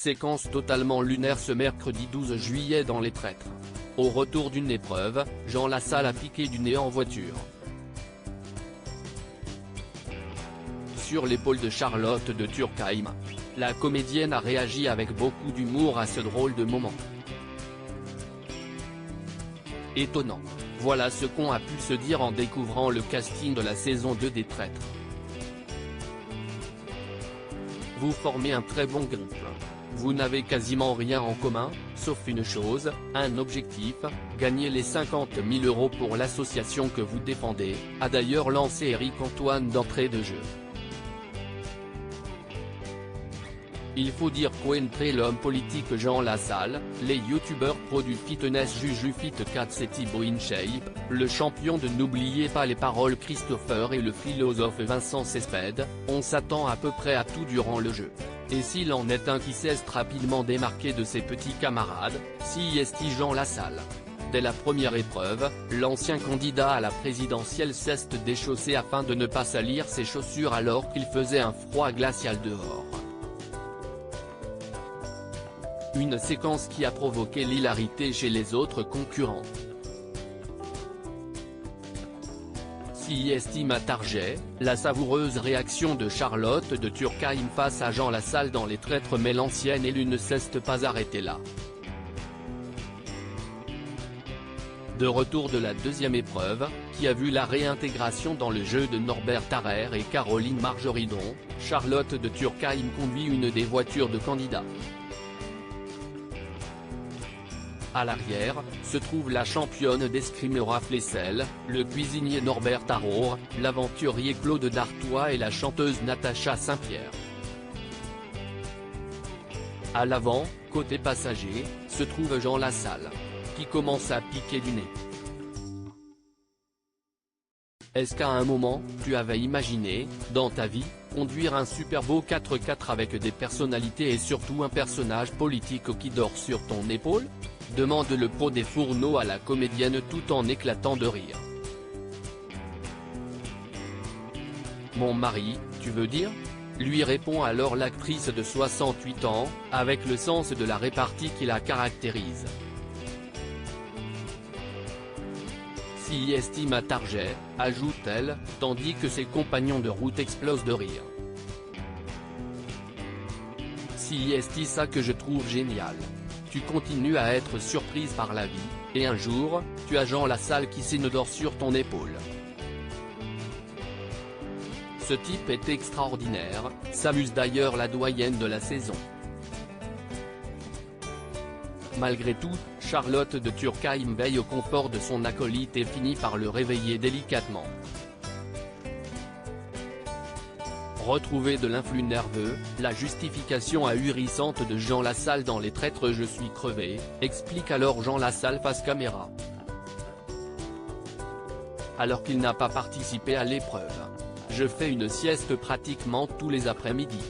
séquence totalement lunaire ce mercredi 12 juillet dans Les Traîtres. Au retour d'une épreuve, Jean Lassalle a piqué du nez en voiture. Sur l'épaule de Charlotte de Turckheim, la comédienne a réagi avec beaucoup d'humour à ce drôle de moment. Étonnant. Voilà ce qu'on a pu se dire en découvrant le casting de la saison 2 des Traîtres. Vous formez un très bon groupe. Vous n'avez quasiment rien en commun, sauf une chose, un objectif, gagner les 50 000 € pour l'association que vous défendez, a d'ailleurs lancé Éric-Antoine d'entrée de jeu. Il faut dire qu'entre l'homme politique Jean Lassalle, les youtubeurs pro du fitness Juju Fit Cat et Thibaut InShape, le champion de N'oubliez pas les paroles Christopher et le philosophe Vincent Cespedes, on s'attend à peu près à tout durant le jeu. Et s'il en est un qui s'est rapidement démarqué de ses petits camarades, c'est Jean Lassalle. Dès la première épreuve, l'ancien candidat à la présidentielle s'est déchaussé afin de ne pas salir ses chaussures alors qu'il faisait un froid glacial dehors. Une séquence qui a provoqué l'hilarité chez les autres concurrents. Si estime à Target, la savoureuse réaction de Charlotte de Turckheim face à Jean Lassalle dans Les Traîtres, mais l'ancienne élue ne s'est pas arrêtée là. De retour de la deuxième épreuve, qui a vu la réintégration dans le jeu de Norbert Tarrer et Caroline Marjoridon, Charlotte de Turckheim conduit une des voitures de candidats. À l'arrière, se trouve la championne d'escrime Laura Flessel, le cuisinier Norbert Tarrer, l'aventurier Claude Dartois et la chanteuse Natacha Saint-Pierre. À l'avant, côté passager, se trouve Jean Lassalle, qui commence à piquer du nez. Est-ce qu'à un moment, tu avais imaginé, dans ta vie, conduire un super beau 4x4 avec des personnalités et surtout un personnage politique qui dort sur ton épaule ? Demande le pro des fourneaux à la comédienne tout en éclatant de rire. Mon mari, tu veux dire ? Lui répond alors l'actrice de 68 ans, avec le sens de la répartie qui la caractérise. Si estime à Target, ajoute-t-elle, tandis que ses compagnons de route explosent de rire. Si est ça que je trouve génial. Tu continues à être surprise par la vie, et un jour, tu as Jean Lassalle qui s'endort sur ton épaule. Ce type est extraordinaire, s'amuse d'ailleurs la doyenne de la saison. Malgré tout, Charlotte de Turckheim veille au confort de son acolyte et finit par le réveiller délicatement. Retrouver de l'influx nerveux, la justification ahurissante de Jean Lassalle dans Les Traîtres. Je suis crevé, explique alors Jean Lassalle face caméra. Alors qu'il n'a pas participé à l'épreuve. Je fais une sieste pratiquement tous les après-midi.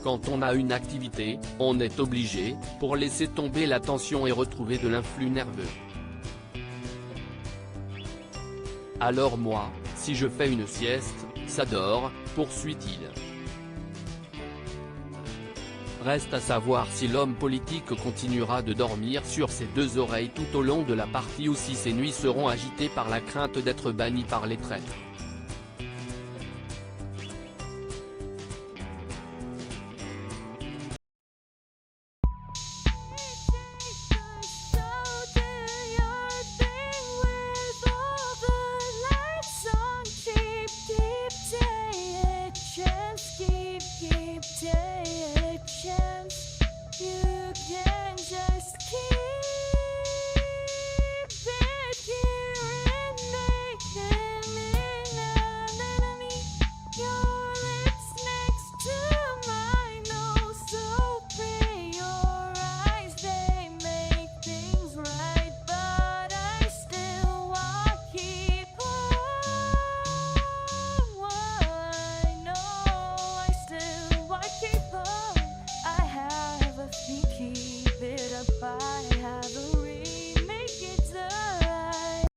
Quand on a une activité, on est obligé, pour laisser tomber la tension et retrouver de l'influx nerveux. Alors moi, si je fais une sieste, ça dort, poursuit-il. Reste à savoir si l'homme politique continuera de dormir sur ses deux oreilles tout au long de la partie ou si ses nuits seront agitées par la crainte d'être banni par Les Traîtres.